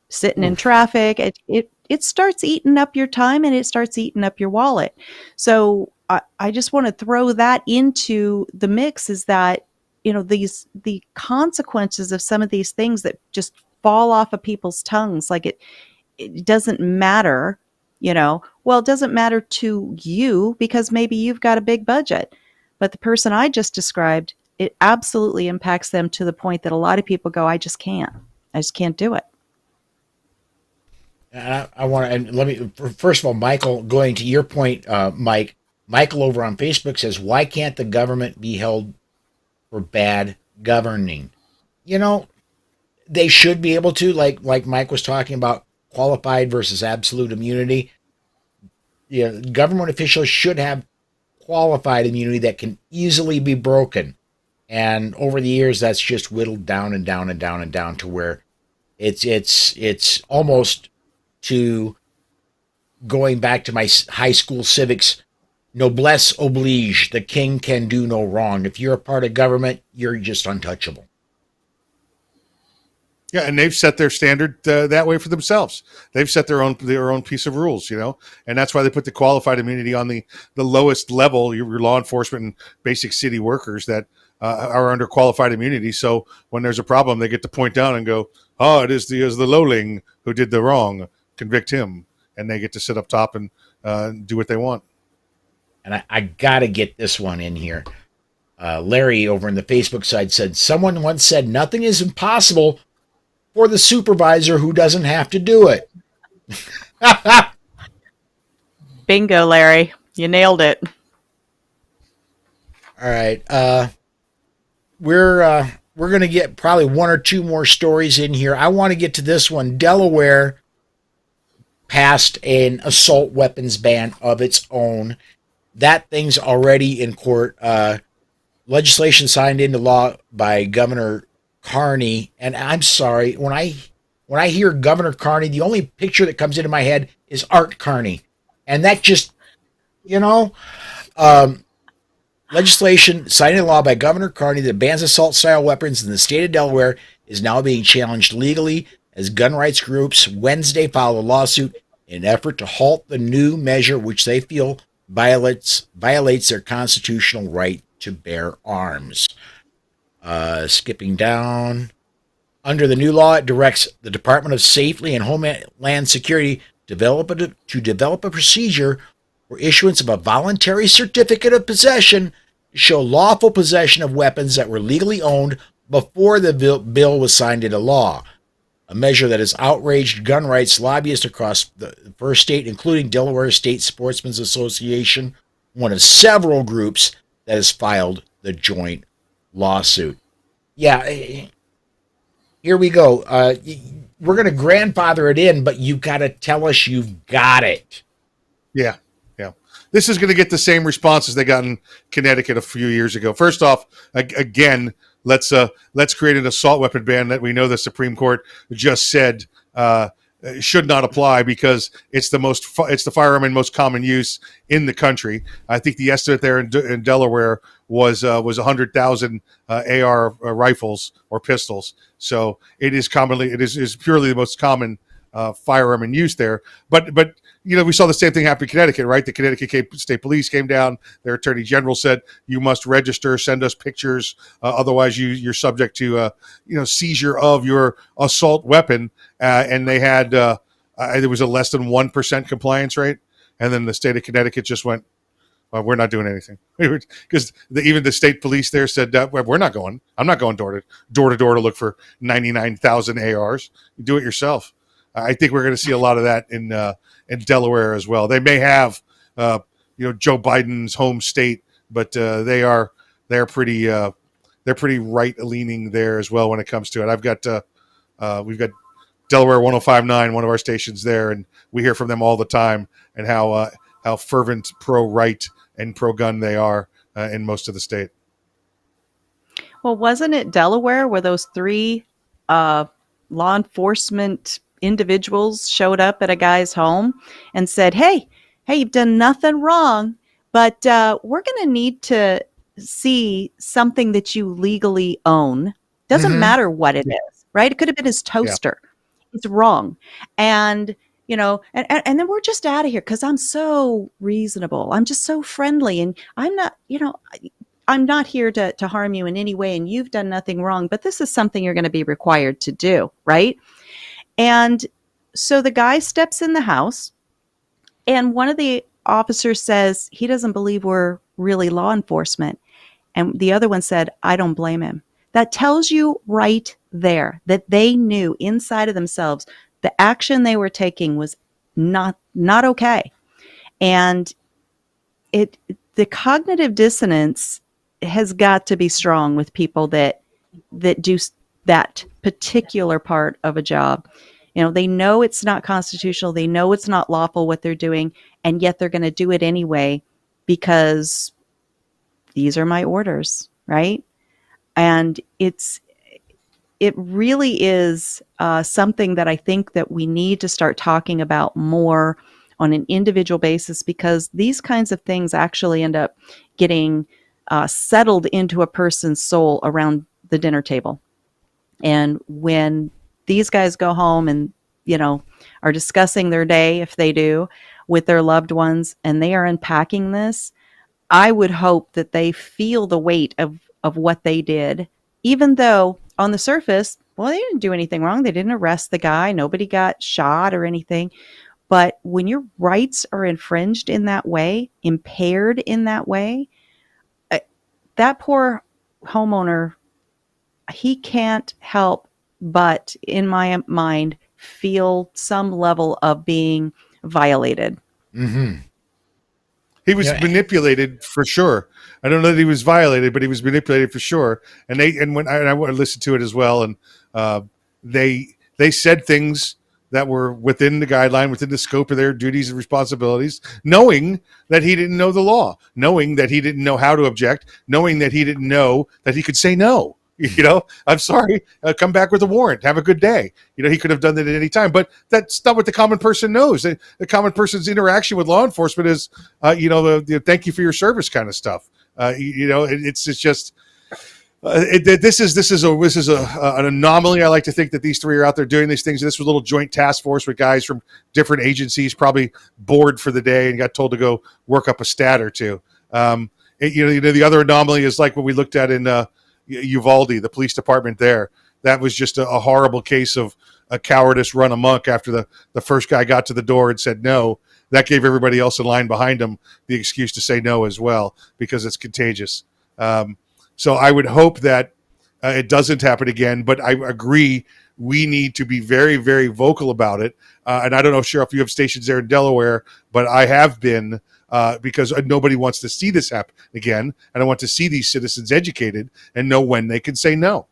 sitting in traffic, it starts eating up your time and it starts eating up your wallet. So I just want to throw that into the mix, is that the consequences of some of these things that just fall off of people's tongues, like it doesn't matter, well, it doesn't matter to you because maybe you've got a big budget, but the person I just described, it absolutely impacts them to the point that a lot of people go, I just can't do it. I want to, and let me, first of all, Michael, going to your point, Michael over on Facebook says, why can't the government be held for bad governing? They should be able to, like Mike was talking about, qualified versus absolute immunity. Government officials should have qualified immunity that can easily be broken. And over the years, that's just whittled down and down and down and down to where it's almost to going back to my high school civics. Noblesse oblige. The king can do no wrong. If you're a part of government, you're just untouchable. Yeah, and they've set their standard that way for themselves. They've set their own piece of rules, and that's why they put the qualified immunity on the lowest level. Your law enforcement and basic city workers that are under qualified immunity. So when there's a problem, they get to point down and go, "Oh, it is the lowling who did the wrong. Convict him," and they get to sit up top and do what they want. And I got to get this one in here. Larry over in the Facebook side said, someone once said, nothing is impossible for the supervisor who doesn't have to do it. Bingo, Larry. You nailed it. All right. We're going to get probably 1 or 2 more stories in here. I want to get to this one. Delaware passed an assault weapons ban of its own. That thing's already in court. Legislation signed into law by Governor Carney. And I'm sorry, when when I hear Governor Carney, the only picture that comes into my head is Art Carney. And that just, you know, um, legislation signed into law by Governor Carney that bans assault-style weapons in the state of Delaware is now being challenged legally as gun rights groups Wednesday filed a lawsuit in an effort to halt the new measure, which they feel violates their constitutional right to bear arms. Skipping down. Under the new law, it directs the Department of Safety and Homeland Security to develop a procedure for issuance of a voluntary certificate of possession to show lawful possession of weapons that were legally owned before the bill was signed into law. A measure that has outraged gun rights lobbyists across the first state, including Delaware State Sportsmen's Association, one of several groups that has filed the joint lawsuit. Yeah, here we go. We're going to grandfather it in, but you've got to tell us you've got it. Yeah. This is going to get the same responses they got in Connecticut a few years ago. First off, again, let's create an assault weapon ban that we know the Supreme Court just said should not apply because it's the firearm in most common use in the country. I think the estimate there in Delaware was 100,000 AR rifles or pistols. So it is purely the most common firearm in use there. But we saw the same thing happen in Connecticut, right? The Connecticut State Police came down. Their Attorney General said, you must register, send us pictures. Otherwise, you're subject to, seizure of your assault weapon. And they had, there was a less than 1% compliance rate. And then the state of Connecticut just went, well, we're not doing anything. Because even the state police there said, we're not going. I'm not going door to door to look for 99,000 ARs. You do it yourself. I think we're going to see a lot of that in Delaware as well. They may have, Joe Biden's home state, but they're pretty right leaning there as well when it comes to it. We've got Delaware 105.9, one of our stations there, and we hear from them all the time and how fervent pro-right and pro-gun they are in most of the state. Well, wasn't it Delaware where those three law enforcement individuals showed up at a guy's home and said, hey, you've done nothing wrong, but we're going to need to see something that you legally own. Doesn't matter what it is, right? It could have been his toaster. Yeah. It's wrong. And, and then we're just out of here because I'm so reasonable. I'm just so friendly. And I'm not here to harm you in any way. And you've done nothing wrong, but this is something you're going to be required to do, right? And so the guy steps in the house and one of the officers says he doesn't believe we're really law enforcement. And the other one said, I don't blame him. That tells you right there that they knew inside of themselves the action they were taking was not okay. And the cognitive dissonance has got to be strong with people that do that particular part of a job. They know it's not constitutional. They know it's not lawful what they're doing, and yet they're going to do it anyway because these are my orders, right? And it really is something that I think that we need to start talking about more on an individual basis because these kinds of things actually end up getting settled into a person's soul around the dinner table. And when these guys go home and, are discussing their day, if they do, with their loved ones, and they are unpacking this, I would hope that they feel the weight of what they did, even though on the surface, well, they didn't do anything wrong. They didn't arrest the guy. Nobody got shot or anything. But when your rights are infringed in that way, impaired in that way, that poor homeowner, he can't help but, in my mind, feel some level of being violated. Mm-hmm. He was manipulated for sure. I don't know that he was violated, but he was manipulated for sure. And when I listened to it as well, and they said things that were within the guideline, within the scope of their duties and responsibilities, knowing that he didn't know the law, knowing that he didn't know how to object, knowing that he didn't know that he could say no. You know, I'm sorry. Come back with a warrant. Have a good day. You know, he could have done that at any time, but that's not what the common person knows. The common person's interaction with law enforcement is, you know, the thank you for your service kind of stuff. You know, it's just. This is an anomaly. I like to think that these three are out there doing these things. This was a little joint task force with guys from different agencies, probably bored for the day and got told to go work up a stat or two. You know, the other anomaly is like what we looked at in Uvalde, the police department there. That was just a horrible case of a cowardice run amok after the first guy got to the door and said no. That gave everybody else in line behind him the excuse to say no as well because it's contagious. So I would hope that it doesn't happen again, but I agree we need to be very, very vocal about it. And I don't know, Cheryl, if you have stations there in Delaware, but I have been because nobody wants to see this happen again. And I want to see these citizens educated and know when they can say no.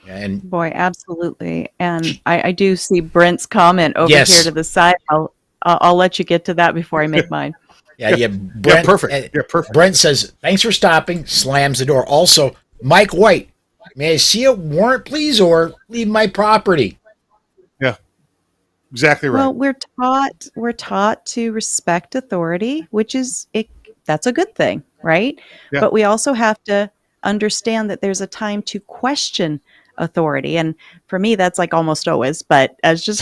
And Boy, absolutely. And I do see Brent's comment over Yes. here to the side. I'll let you get to that before I make mine. yeah, Brent, Perfect. Yeah, perfect. Brent says, thanks for stopping, slams the door. Also, Mike White, may I see a warrant, please, or leave my property? Yeah, exactly right. Well, we're taught to respect authority, which is that's a good thing, right? Yeah. But we also have to understand that there's a time to question authority. And for me, that's like almost always, but as just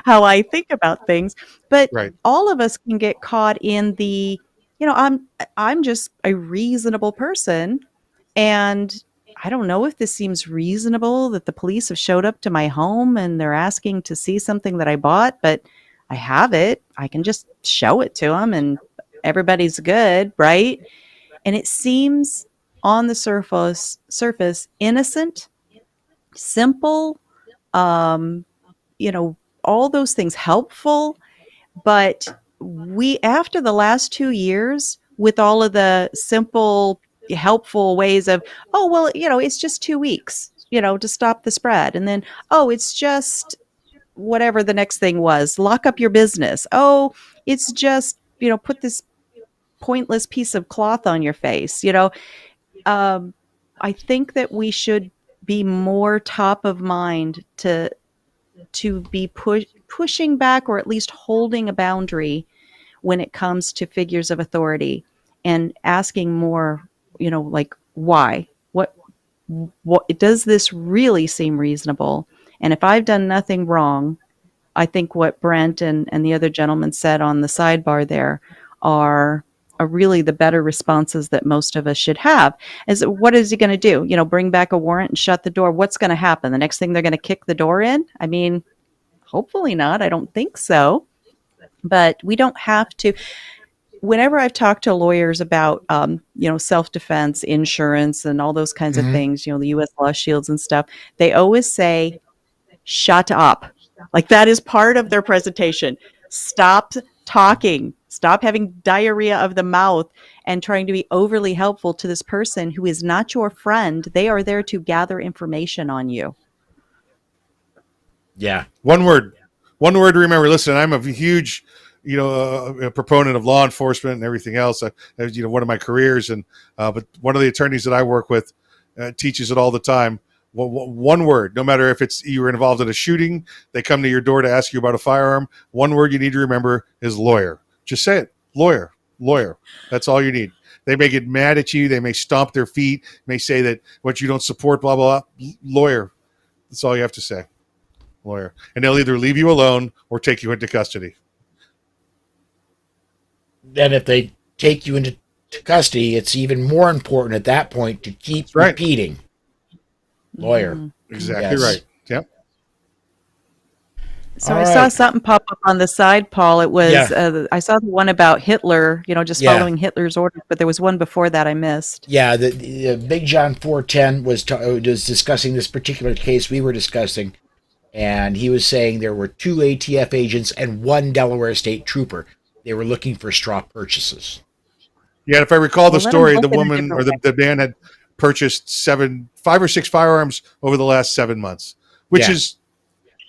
how I think about things. But Right. all of us can get caught in the, you know, I'm just a reasonable person. And I don't know if this seems reasonable that the police have showed up to my home and they're asking to see something that I bought, but I have it. I can just show it to them and everybody's good, right? And it seems on the surface innocent, simple, you know, all those things helpful. But we, after the last 2 years, with all of the simple, helpful ways of, oh, well, you know, it's just 2 weeks, you know, to stop the spread. And then, oh, it's just whatever the next thing was, lock up your business. Oh, it's just, you know, put this pointless piece of cloth on your face, you know. I think that we should be more top of mind to be pushing back or at least holding a boundary when it comes to figures of authority and asking more, you know, like why? What does this really seem reasonable? And if I've done nothing wrong, I think what Brent and the other gentleman said on the sidebar there are really the better responses that most of us should have. Is what is he going to do? You know, bring back a warrant and shut the door? What's going to happen? The next thing they're going to kick the door in? I mean, hopefully not. I don't think so. But we don't have to. Whenever I've talked to lawyers about, you know, self-defense, insurance, and all those kinds of things, you know, the U.S. law shields and stuff, they always say, shut up. Like that is part of their presentation. Stop talking. Stop having diarrhea of the mouth and trying to be overly helpful to this person who is not your friend. They are there to gather information on you. Yeah. One word to remember. Listen, I'm a huge, you know, a proponent of law enforcement and everything else. You know, one of my careers, and but one of the attorneys that I work with teaches it all the time. One word, no matter if it's you were involved in a shooting, they come to your door to ask you about a firearm. One word you need to remember is lawyer. Just say it, lawyer. That's all you need. They may get mad at you. They may stomp their feet. May say that what you don't support, blah, blah, blah. Lawyer. That's all you have to say. Lawyer. And they'll either leave you alone or take you into custody. Then if they take you into custody, it's even more important at that point to keep repeating. Lawyer. Exactly right. Yep. So I saw something pop up on the side, Paul. It was, I saw the one about Hitler, you know, just following Hitler's orders, but there was one before that I missed. Yeah, the Big John 410 was discussing this particular case we were discussing, and he was saying there were 2 ATF agents and 1 Delaware State trooper. They were looking for straw purchases. Yeah, if I recall the story, the woman or the man had purchased 5 or 6 firearms over the last 7 months, which is,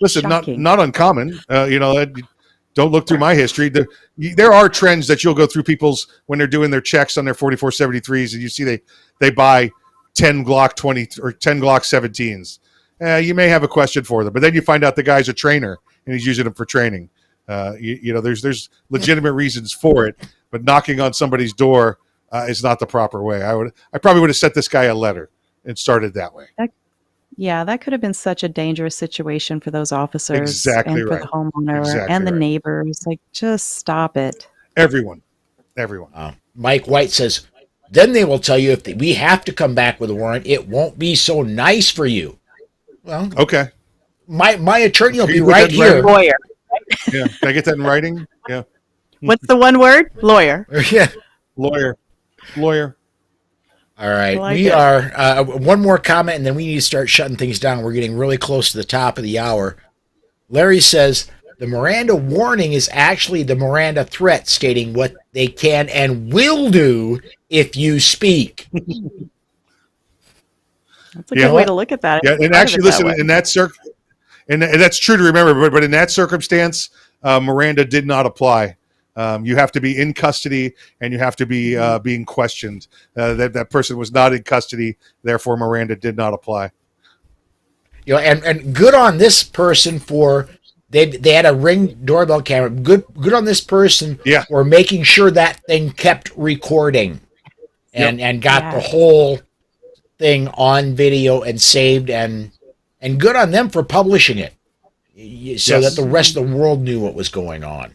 listen, not uncommon. You know, don't look through my history. There are trends that you'll go through people's when they're doing their checks on their 4473s, and you see they buy 10 Glock 20 or 10 Glock 17s. You may have a question for them, but then you find out the guy's a trainer and he's using them for training. There's legitimate reasons for it, but knocking on somebody's door is not the proper way. I probably would have sent this guy a letter and started that way. That could have been such a dangerous situation for those officers Exactly and for right. the homeowner Exactly and the right. neighbors. Like, just stop it. Everyone. Mike White says, then they will tell you if we have to come back with a warrant, it won't be so nice for you. Well, Okay. My attorney will Can be you put right that in here. writing? Lawyer. Yeah. Can I get that in writing? Yeah. What's the one word? Lawyer. Yeah. Lawyer. All right. I like We it. are one more comment and then we need to start shutting things down. We're getting really close to the top of the hour. Larry says the Miranda warning is actually the Miranda threat stating what they can and will do if you speak. That's a good way to look at that. Yeah, and actually, listen, in that and that's true to remember, but in that circumstance, Miranda did not apply. You have to be in custody, and you have to be being questioned. That person was not in custody, therefore Miranda did not apply. And good on this person for they had a Ring doorbell camera. Good on this person for making sure that thing kept recording and got the whole thing on video and saved and good on them for publishing it so that the rest of the world knew what was going on.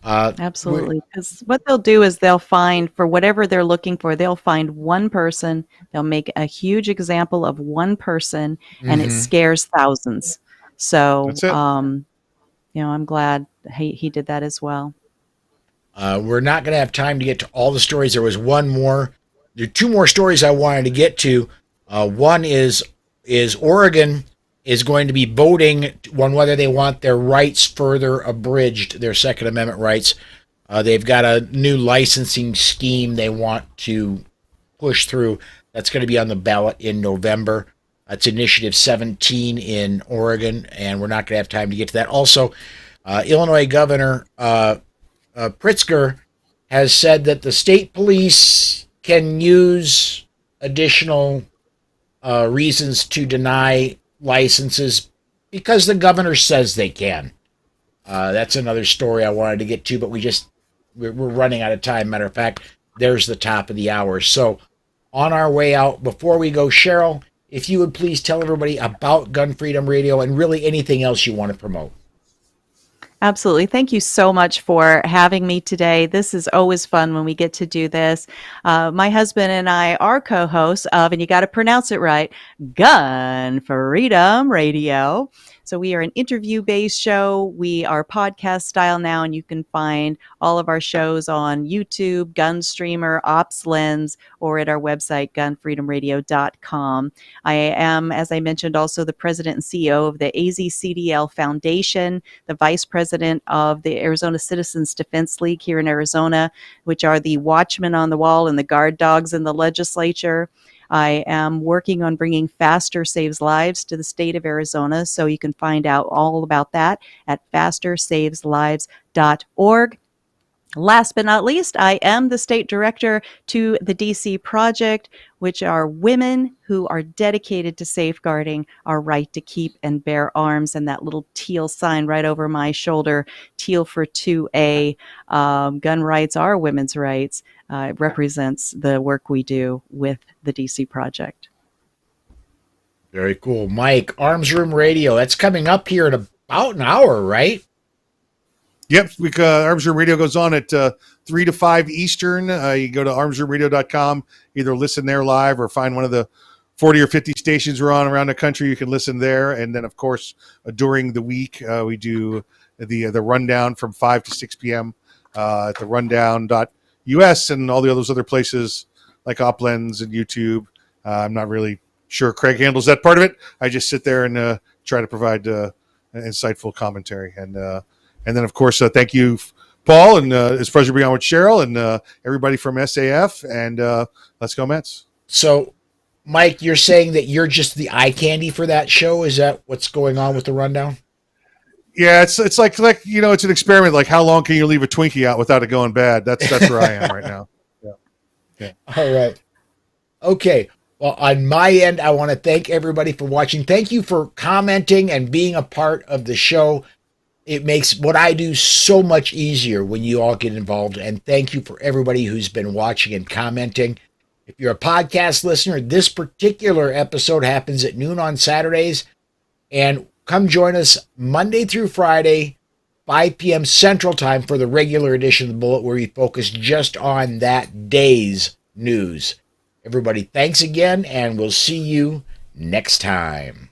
Absolutely. Because what they'll do is they'll find, for whatever they're looking for, they'll find one person, they'll make a huge example of one person, and it scares thousands. So, I'm glad he did that as well. We're not going to have time to get to all the stories. There was one more. There are two more stories I wanted to get to. One is Oregon is going to be voting on whether they want their rights further abridged, their Second Amendment rights. They've got a new licensing scheme they want to push through. That's going to be on the ballot in November. It's Initiative 17 in Oregon, and we're not going to have time to get to that. Also, Illinois Governor Pritzker has said that the state police can use additional reasons to deny licenses because the governor says they can. That's another story I wanted to get to, but we're running out of time. Matter of fact, there's the top of the hour. So on our way out, before we go, Cheryl, if you would please tell everybody about Gun Freedom Radio and really anything else you want to promote. Absolutely. Thank you so much for having me today. This is always fun when we get to do this. My husband and I are co-hosts of, and you got to pronounce it right, Gun Freedom Radio. So we are an interview-based show. We are podcast style now, and you can find all of our shows on YouTube, Gunstreamer, OpsLens, or at our website, gunfreedomradio.com. I am, as I mentioned, also the president and CEO of the AZCDL Foundation, the vice president of the Arizona Citizens Defense League here in Arizona, which are the watchmen on the wall and the guard dogs in the legislature. I am working on bringing Faster Saves Lives to the state of Arizona, so you can find out all about that at fastersaveslives.org. Last but not least, I am the state director to the DC Project, which are women who are dedicated to safeguarding our right to keep and bear arms. And that little teal sign right over my shoulder, teal for 2A, gun rights are women's rights, represents the work we do with the DC Project. Very cool. Mike, Arms Room Radio, that's coming up here in about an hour, right? Yep, Arms Room Radio goes on at 3 to 5 Eastern. You go to armsroomradio.com, either listen there live or find one of the 40 or 50 stations we're on around the country. You can listen there. And then, of course, during the week, we do the rundown from 5 to 6 p.m. At the rundown.us and all those other places like OpLens and YouTube. I'm not really sure Craig handles that part of it. I just sit there and try to provide insightful commentary. And then, of course, thank you, Paul, and it's a pleasure being on with Cheryl and everybody from SAF. And let's go Mets. So, Mike, you're saying that you're just the eye candy for that show? Is that what's going on with the rundown? Yeah, it's like it's an experiment. Like, how long can you leave a Twinkie out without it going bad? That's where I am right now. Yeah. All right. Okay. Well, on my end, I want to thank everybody for watching. Thank you for commenting and being a part of the show. It makes what I do so much easier when you all get involved. And thank you for everybody who's been watching and commenting. If you're a podcast listener, this particular episode happens at noon on Saturdays. And come join us Monday through Friday, 5 p.m. Central Time for the regular edition of the Bullet, where we focus just on that day's news. Everybody, thanks again, and we'll see you next time.